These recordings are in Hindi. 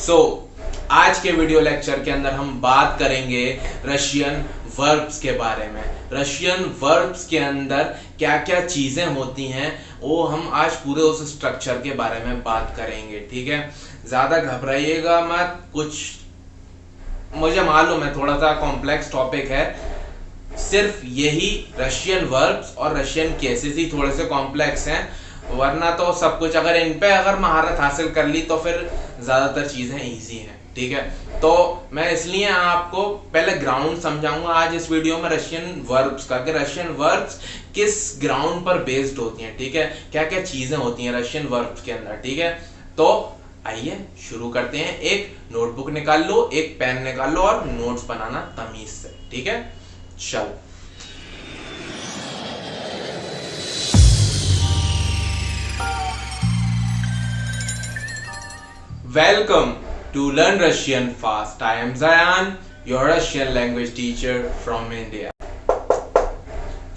सो आज के वीडियो लेक्चर के अंदर हम बात करेंगे रशियन वर्ब्स के बारे में। रशियन वर्ब्स के अंदर क्या क्या चीजें होती हैं वो हम आज पूरे उस स्ट्रक्चर के बारे में बात करेंगे। ठीक है, ज्यादा घबराइएगा मत। कुछ मुझे मालूम है थोड़ा सा कॉम्प्लेक्स टॉपिक है, सिर्फ यही रशियन वर्ब्स और रशियन केसेस ही थोड़े से कॉम्प्लेक्स हैं, वरना तो सब कुछ अगर महारत हासिल कर ली तो फिर ज्यादातर चीजें इजी हैं। ठीक है, तो मैं इसलिए आपको पहले ग्राउंड समझाऊंगा आज इस वीडियो में रशियन वर्ब्स का, कि रशियन वर्ब्स किस ग्राउंड पर बेस्ड होती हैं। ठीक है, क्या क्या चीजें होती हैं रशियन वर्ब्स के अंदर। ठीक है, तो आइए शुरू करते हैं। एक नोटबुक निकाल लो, एक पेन निकाल लो और नोट्स बनाना तमीज से। ठीक है, चलो। Welcome to Learn Russian Fast. I am Zayan, your Russian language teacher from India.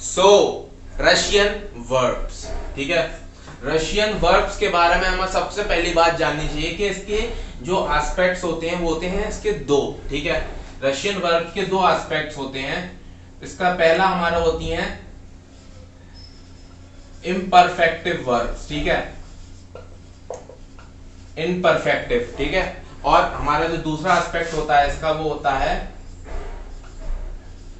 So, Russian verbs. ठीक है, रशियन वर्ब्स के बारे में हमें सबसे पहली बात जाननी चाहिए कि इसके जो एस्पेक्ट्स होते हैं वो होते हैं इसके दो। ठीक है, रशियन वर्ब्स के दो एस्पेक्ट्स होते हैं। इसका पहला हमारा होती है इम्परफेक्टिव वर्ब्स। ठीक है, इम्परफेक्टिव। ठीक है, और हमारा जो दूसरा एस्पेक्ट होता है इसका वो होता है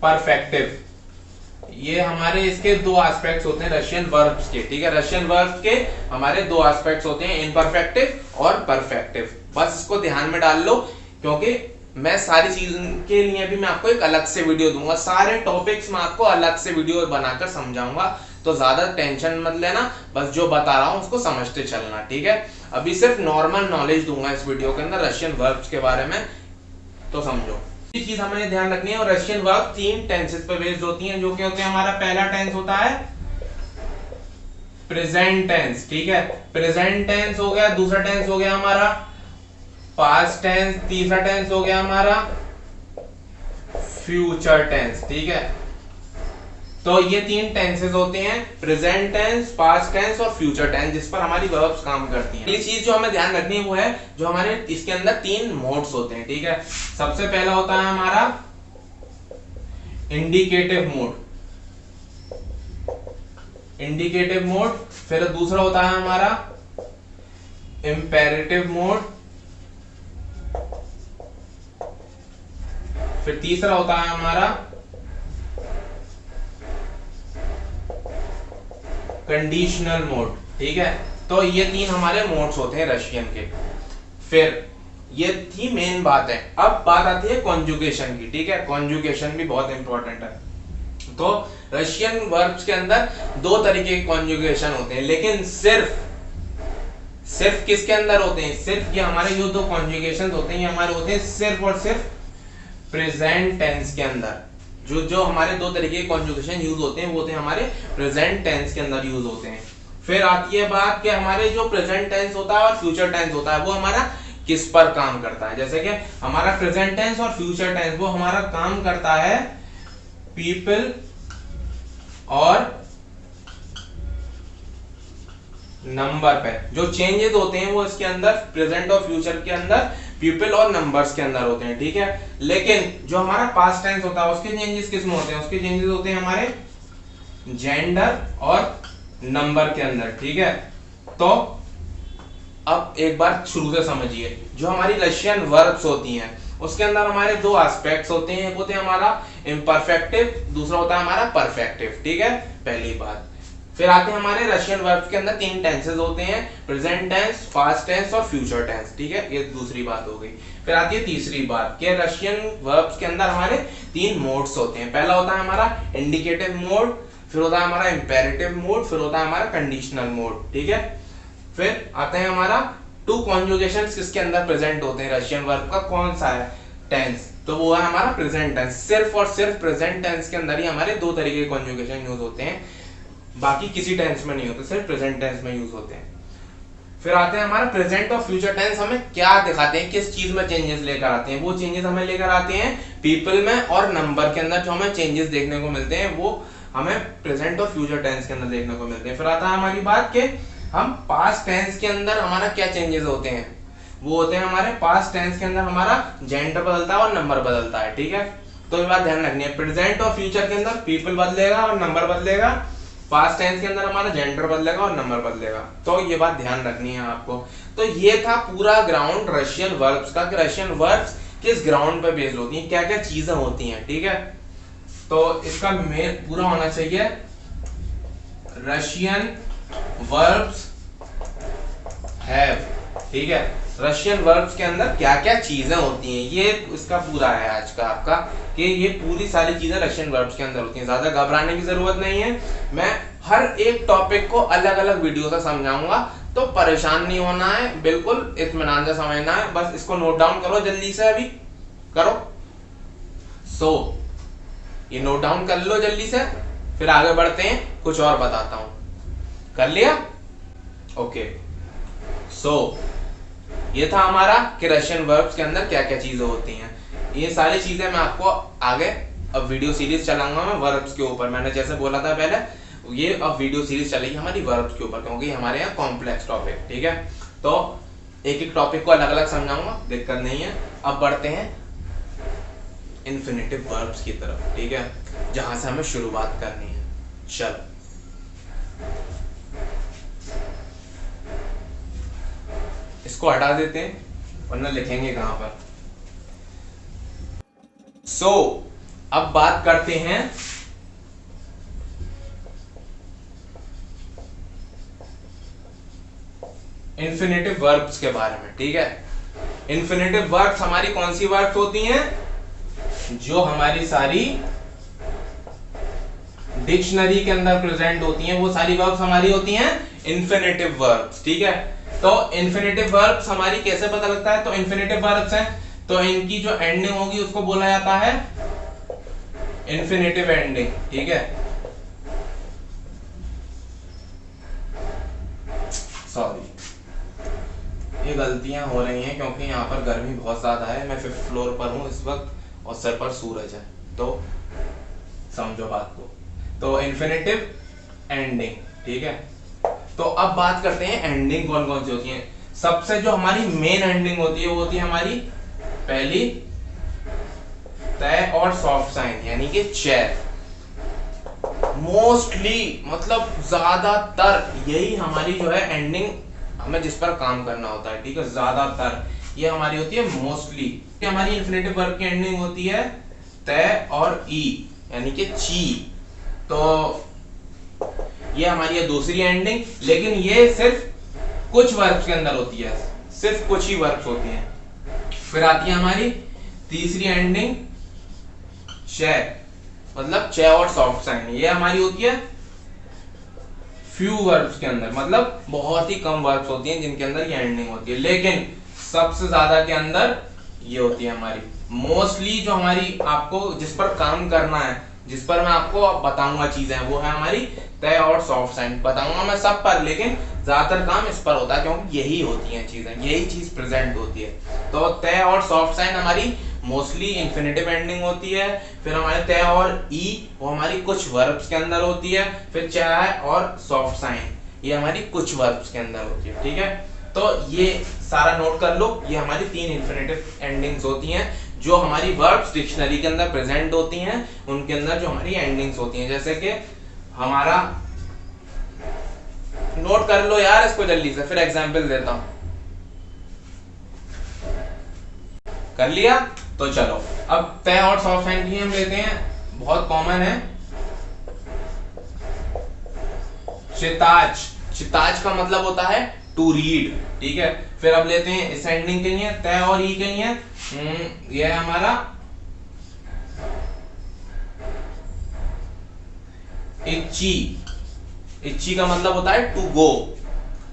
परफेक्टिव। ये हमारे इसके दो एस्पेक्ट्स होते हैं रशियन वर्ब्स के। ठीक है, रशियन वर्ब्स के हमारे दो एस्पेक्ट्स होते हैं, इम्परफेक्टिव और परफेक्टिव। बस इसको ध्यान में डाल लो, क्योंकि मैं सारी चीजों के लिए भी मैं आपको एक अलग से वीडियो दूंगा। सारे टॉपिक्स में आपको अलग से वीडियो बनाकर समझाऊंगा, तो ज्यादा टेंशन मत लेना, बस जो बता रहा हूं उसको समझते चलना। ठीक है, अभी सिर्फ नॉर्मल नॉलेज दूंगा इस वीडियो के अंदर रशियन वर्ब्स के बारे में, तो समझो। ये चीज हमें ध्यान रखनी है। और रशियन वर्ब तीन टेंसेस पे बेस्ड होती हैं, जो कि होते हैं हमारा पहला टेंस होता है प्रेजेंट टेंस। ठीक है, प्रेजेंट टेंस हो गया, दूसरा टेंस हो गया हमारा पास्ट टेंस, तीसरा टेंस हो गया हमारा फ्यूचर टेंस। ठीक है, तो ये तीन टेंसेस होते हैं, प्रेजेंट टेंस, पास्ट टेंस और फ्यूचर टेंस, जिस पर हमारी वर्ब्स काम करती हैं। ये चीज जो हमें ध्यान रखनी है वो है जो हमारे इसके अंदर तीन मोड्स होते हैं। ठीक है, सबसे पहला होता है हमारा इंडिकेटिव मोड, इंडिकेटिव मोड। फिर दूसरा होता है हमारा इंपेरेटिव मोड। फिर तीसरा होता है हमारा कंडीशनल मोड। ठीक है, तो ये तीन हमारे मोड्स होते हैं रशियन के। फिर ये थी मेन बात है। अब बात आती है कॉन्जुगेशन की। ठीक है, कॉन्जुगेशन भी बहुत इंपॉर्टेंट है। तो रशियन वर्ब्स के अंदर दो तरीके के कॉन्जुगेशन होते हैं, लेकिन सिर्फ किसके अंदर होते हैं? सिर्फ ये हमारे जो दो कॉन्जुगेशन होते हैं ये हमारे होते हैं सिर्फ और सिर्फ प्रेजेंट टेंस के अंदर। जो हमारे दो तरीके के कॉन्जुगेशन यूज होते हैं वो होते हैं हमारे प्रेजेंट टेंस के अंदर यूज होते हैं। फिर आती है बात कि हमारे जो प्रेजेंट टेंस होता है और फ्यूचर टेंस होता है वो हमारा किस पर काम करता है। जैसे कि हमारा प्रेजेंट टेंस और फ्यूचर टेंस वो हमारा काम करता है पीपल और नंबर पे। जो चेंजेस होते हैं वो इसके अंदर प्रेजेंट और फ्यूचर के अंदर पीपल और नंबर्स के अंदर होते हैं। ठीक है, लेकिन जो हमारा पास्ट टेंस होता है उसके चेंजेस किस में होते हैं? उसके चेंजेस होते हैं हमारे जेंडर और नंबर के अंदर। ठीक है, तो अब एक बार शुरू से समझिए। जो हमारी रशियन वर्ब्स होती हैं उसके अंदर हमारे दो एस्पेक्ट्स होते हैं, एक होते हैं हमारा इम्परफेक्टिव, दूसरा होता है हमारा परफेक्टिव। ठीक है, पहली बात। फिर आते हैं हमारे रशियन वर्ब्स के अंदर तीन टेंसेस होते हैं, प्रेजेंट टेंस, पास्ट टेंस और फ्यूचर टेंस। ठीक है, ये दूसरी बात हो गई। फिर आती है तीसरी बात कि रशियन वर्ब्स के अंदर हमारे तीन मोड्स होते हैं। पहला होता है हमारा इंडिकेटिव मोड, फिर होता है हमारा इंपेरेटिव मोड, फिर होता है हमारा कंडीशनल मोड। ठीक है, फिर आते हैं हमारा टू कॉन्जुगेशंस किसके अंदर प्रेजेंट होते हैं रशियन वर्ब का, कौन सा है? टेंस, तो वो है हमारा प्रेजेंट टेंस। सिर्फ और सिर्फ प्रेजेंट टेंस के अंदर ही हमारे दो तरीके के कॉन्जुगेशन यूज होते हैं, बाकी किसी टेंस में नहीं होते, सिर्फ प्रेजेंट टेंस में यूज होते हैं। फिर आते हैं हमारा प्रेजेंट और फ्यूचर टेंस हमें क्या दिखाते हैं, किस चीज में चेंजेस लेकर आते हैं? वो चेंजेस हमें लेकर आते हैं पीपल में और नंबर के अंदर। जो हमें चेंजेस देखने को मिलते हैं वो हमें प्रेजेंट और फ्यूचर टेंस के अंदर देखने को मिलते हैं। फिर आता है हमारी बात कि हम पास्ट टेंस के अंदर हमारा क्या चेंजेस होते हैं। वो होते हैं हमारे पास्ट टेंस के अंदर हमारा जेंडर बदलता है और नंबर बदलता है, ठीक है। तो ये बात ध्यान रखनी है, प्रेजेंट और फ्यूचर के अंदर पीपल बदलेगा और नंबर बदलेगा, पास्ट टेंस के अंदर हमारा जेंडर बदलेगा और नंबर बदलेगा। तो ये बात ध्यान रखनी है आपको। तो ये था पूरा ग्राउंड रशियन वर्ब्स का, कि रशियन वर्ब्स किस ग्राउंड पे बेस्ड होती हैं, क्या क्या चीजें होती हैं, ठीक है। तो इसका मेन पूरा होना चाहिए रशियन वर्ब्स हैव, ठीक है। रशियन वर्ब्स के अंदर क्या क्या चीजें होती हैं, ये इसका पूरा है आज का आपका, कि ये पूरी सारी चीजें रशियन वर्ब्स के अंदर होती हैं। ज्यादा घबराने की जरूरत नहीं है, मैं हर एक टॉपिक को अलग अलग वीडियो से समझाऊंगा, तो परेशान नहीं होना है, बिल्कुल इत्मीनान से समझना है। बस इसको नोट डाउन करो जल्दी से, अभी करो। ये नोट डाउन कर लो जल्दी से, फिर आगे बढ़ते हैं, कुछ और बताता हूं। कर लिया? ओके। ये था हमारा कि रशियन वर्ब्स के अंदर क्या क्या चीजें होती हैं। ये सारी चीजें मैं आपको आगे अब वीडियो सीरीज चलाऊंगा मैं वर्ब्स के ऊपर। मैंने जैसे बोला था पहले, ये अब वीडियो सीरीज चलेगी हमारी वर्ब्स के ऊपर, क्योंकि हमारे यहाँ कॉम्प्लेक्स टॉपिक, ठीक है। तो एक एक टॉपिक को अलग अलग समझाऊंगा, दिक्कत नहीं है। अब बढ़ते हैं इन्फिनेटिव वर्ब्स की तरफ, ठीक है, जहां से हमें शुरुआत करनी है। चलो इसको हटा देते हैं, वरना लिखेंगे कहां पर। अब बात करते हैं इन्फिनेटिव वर्ब्स के बारे में, ठीक है। इन्फिनेटिव वर्ब्स हमारी कौन सी वर्ब्स होती हैं? जो हमारी सारी डिक्शनरी के अंदर प्रेजेंट होती हैं, वो सारी वर्ब्स हमारी होती हैं इन्फिनेटिव वर्ब्स, ठीक है। तो इन्फिनेटिव वर्ब्स हमारी कैसे पता लगता है? तो इन्फिनेटिव वर्ब्स हैं तो इनकी जो एंडिंग होगी उसको बोला जाता है इन्फिनेटिव एंडिंग, ठीक है। सॉरी, ये गलतियां हो रही हैं क्योंकि यहाँ पर गर्मी बहुत ज्यादा है। मैं 5th फ्लोर पर हूँ इस वक्त और सर पर सूरज है, तो समझो बात को। तो इन्फिनेटिव एंडिंग, ठीक है। तो अब बात करते हैं एंडिंग कौन कौन सी होती है। सबसे जो हमारी मेन एंडिंग होती है वो होती है हमारी पहली तय और सॉफ्ट साइन, यानी कि चेयर। मोस्टली मतलब ज्यादातर यही हमारी जो है एंडिंग, हमें जिस पर काम करना होता है, ठीक है। ज्यादातर ये हमारी होती है मोस्टली। हमारी इन्फिनेटिव वर्ब की एंडिंग होती है तय और ई, यानी कि ची। तो ये हमारी है दूसरी एंडिंग, लेकिन ये सिर्फ कुछ वर्ब्स के अंदर होती है, सिर्फ कुछ ही वर्ब्स होती हैं। फिर आती है हमारी तीसरी एंडिंग च, मतलब च और सॉफ्ट साइन। ये हमारी होती है फ्यू वर्ब्स के अंदर, मतलब बहुत ही कम वर्ब्स होती हैं जिनके अंदर ये एंडिंग होती है। लेकिन सबसे ज्यादा के अंदर ये होती है हमारी मोस्टली, जो हमारी आपको जिस पर काम करना है, जिस पर मैं आपको बताऊंगा चीजें, वो है हमारी तय और सॉफ्ट साइन। बताऊंगा मैं सब पर, लेकिन ज्यादातर काम इस पर होता है क्योंकि यही होती हैं चीजें, यही चीज प्रेजेंट होती है। तो तय और सॉफ्ट साइन हमारी मोस्टली इन्फिनेटिव एंडिंग होती है। फिर हमारे तय और ई, वो हमारी कुछ वर्ब्स के अंदर होती है। फिर चाय और सॉफ्ट साइन, ये हमारी कुछ वर्ब्स के अंदर होती है, ठीक है। तो ये सारा नोट कर लो, ये हमारी 3 इन्फिनेटिव एंडिंग्स होती हैं जो हमारी वर्ब्स डिक्शनरी के अंदर प्रेजेंट होती हैं, उनके अंदर जो हमारी एंडिंग्स होती हैं। जैसे कि हमारा, नोट कर लो यार इसको जल्दी से, फिर एग्जांपल देता हूं। कर लिया? तो चलो अब तय और सॉफ्ट साइन की हम लेते हैं, बहुत कॉमन है चिताज। चिताज का मतलब होता है टू रीड, ठीक है। फिर अब लेते हैं इस एंडिंग के लिए, तय और ई के लिए, ये है हमारा इच्ची। इच्ची का मतलब होता है टू गो।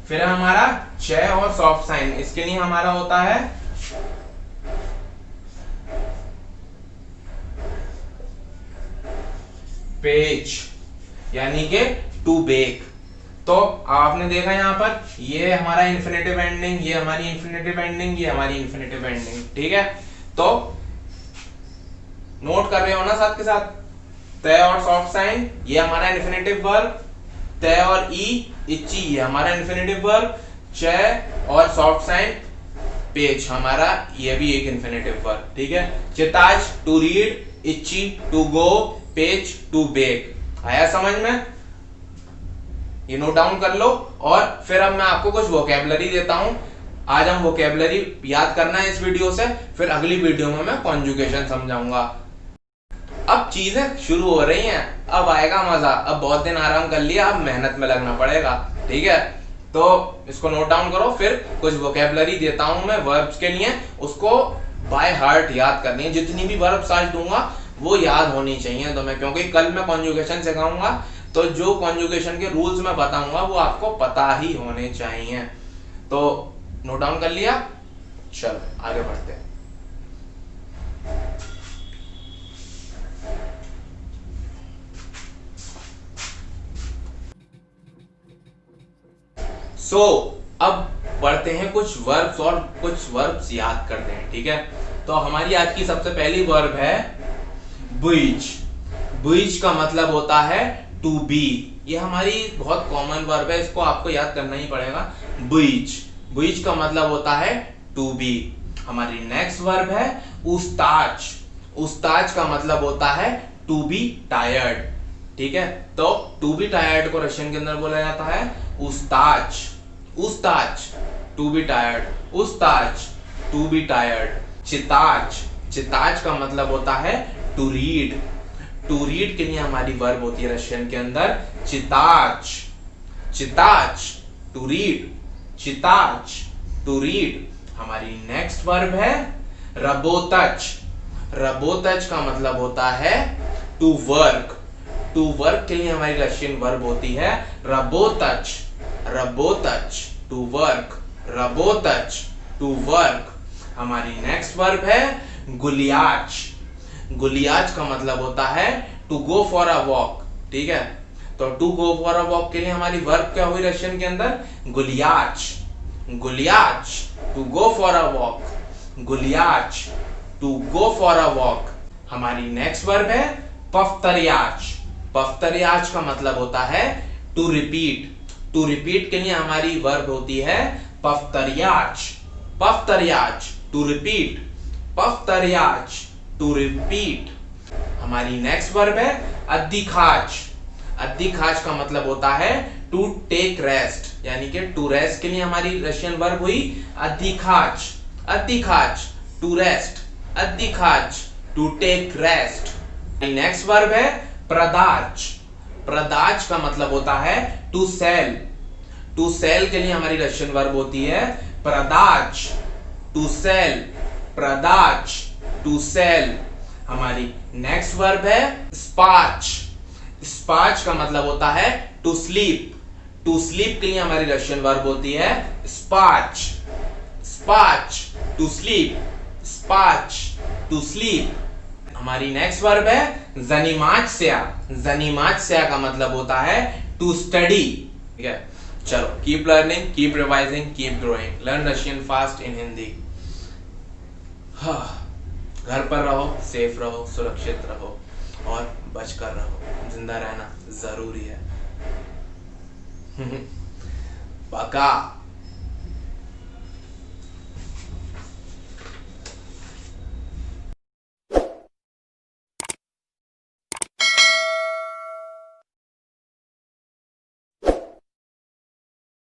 फिर है हमारा च और सॉफ्ट साइन, इसके लिए हमारा होता है पेज, यानी कि टू बेक। तो आपने देखा यहाँ पर, ये हमारा इन्फिनेटिव एंडिंग, ये हमारी इन्फिनेटिव एंडिंग, ये हमारी इन्फिनेटिव एंडिंग, ठीक है। तो नोट कर रहे हो ना साथ के साथ? तय और सॉफ्ट साइन ये हमारा इन्फिनेटिव वर्ब, तय और ई इच्ची ये हमारा इन्फिनेटिव वर्ब, च और सॉफ्ट साइन पेज हमारा ये भी एक इंफिनिटिव वर्ब, ठीक है। चिताज टू रीड, इच्ची to go, page to bake. आया समझ में? ये नोट डाउन कर लो। और फिर अब मैं आपको कुछ वोकैबुलरी देता हूं। आज हम वोकैबुलरी याद करना है इस वीडियो से, फिर अगली वीडियो में मैं कॉन्जुगेशन समझाऊंगा। अब चीजें शुरू हो रही हैं, अब आएगा मजा। अब बहुत दिन आराम कर लिया, अब मेहनत में लगना पड़ेगा, ठीक है। तो इसको नोट डाउन करो, फिर कुछ वोकैबुलरी देता हूं मैं वर्ब्स के लिए, उसको बाय हार्ट याद करनी है। जितनी भी वर्ब्स आज दूंगा वो याद होनी चाहिए तुम्हें, क्योंकि कल मैं कॉन्जुगेशन सिखाऊंगा, तो जो कॉन्जुगेशन के रूल्स मैं बताऊंगा वो आपको पता ही होने चाहिए। तो नोट डाउन कर लिया? चलो आगे बढ़ते हैं। अब पढ़ते हैं कुछ वर्ब्स और कुछ वर्ब्स याद करते हैं, ठीक है। तो हमारी आज की सबसे पहली वर्ब है बीच। बीच का मतलब होता है टू बी। ये हमारी बहुत कॉमन वर्ब है, इसको आपको याद करना ही पड़ेगा। बीच, बीच का मतलब होता है टू बी। हमारी नेक्स्ट वर्ब है उस्ताज। उस्ताज का मतलब होता है टू बी टायर्ड, ठीक है। तो टू बी टायर्ड को रशियन के अंदर बोला जाता है उस्ताज। उस्ताज टू बी टायर्ड, उस्ताज टू बी टायर्ड। चिताज, चिताज का मतलब होता है टू रीड। टू रीड के लिए हमारी वर्ब होती है रशियन के अंदर चिताज। चिताज टू रीड, चिताज टू रीड। हमारी नेक्स्ट वर्ब है रबोतच। रबोतच का मतलब होता है टू वर्क। टू वर्क के लिए हमारी रशियन वर्ब होती है रबोतच। रबोतच टू वर्क, रबोतच टू वर्क। हमारी नेक्स्ट वर्ब है गुलियाच। गुलियाच का मतलब होता है to go for a walk, ठीक है। तो to go for a walk के लिए हमारी वर्ब क्या हुई रशियन के अंदर? गुलियाच। गुलियाच to go for a walk, गुलियाच to go for a walk. हमारी नेक्स्ट वर्ब है पफ्तरियाच। पफ्तरियाच का मतलब होता है टू रिपीट। टू रिपीट के लिए हमारी वर्ब होती है पफ्तरियाच। पफ्तरियाच टू रिपीट, पफ्तरियाच टू रिपीट। हमारी नेक्स्ट वर्ब है अद्दिखाच। अद्दिखाच का मतलब होता है टू टेक रेस्ट, यानी कि टू रेस्ट के लिए हमारी रशियन वर्ब हुई अद्दिखाच। अद्दिखाच टू रेस्ट, अद्दिखाच to take rest. Next verb है प्रदाच। प्रदाच का मतलब होता है टू सेल। टू सेल के लिए हमारी रशियन वर्ब होती है प्रदाच। टू सेल, प्रदाच टू सेल। हमारी नेक्स्ट वर्ब है स्पाच। स्पाच का मतलब होता है टू स्लीप। टू स्लीप के लिए हमारी रशियन वर्ब होती है स्पाच। स्पाच टू स्लीप, स्पाच टू स्लीप। हमारी नेक्स्ट वर्ब है जनिमात्स्या। जनिमात्स्या का मतलब होता है टू स्टडी, ठीक है। चलो keep learning, keep revising, keep growing. Learn Russian fast in Hindi. घर पर रहो, सेफ रहो, सुरक्षित रहो और बचकर रहो। जिंदा रहना जरूरी है। पक्का।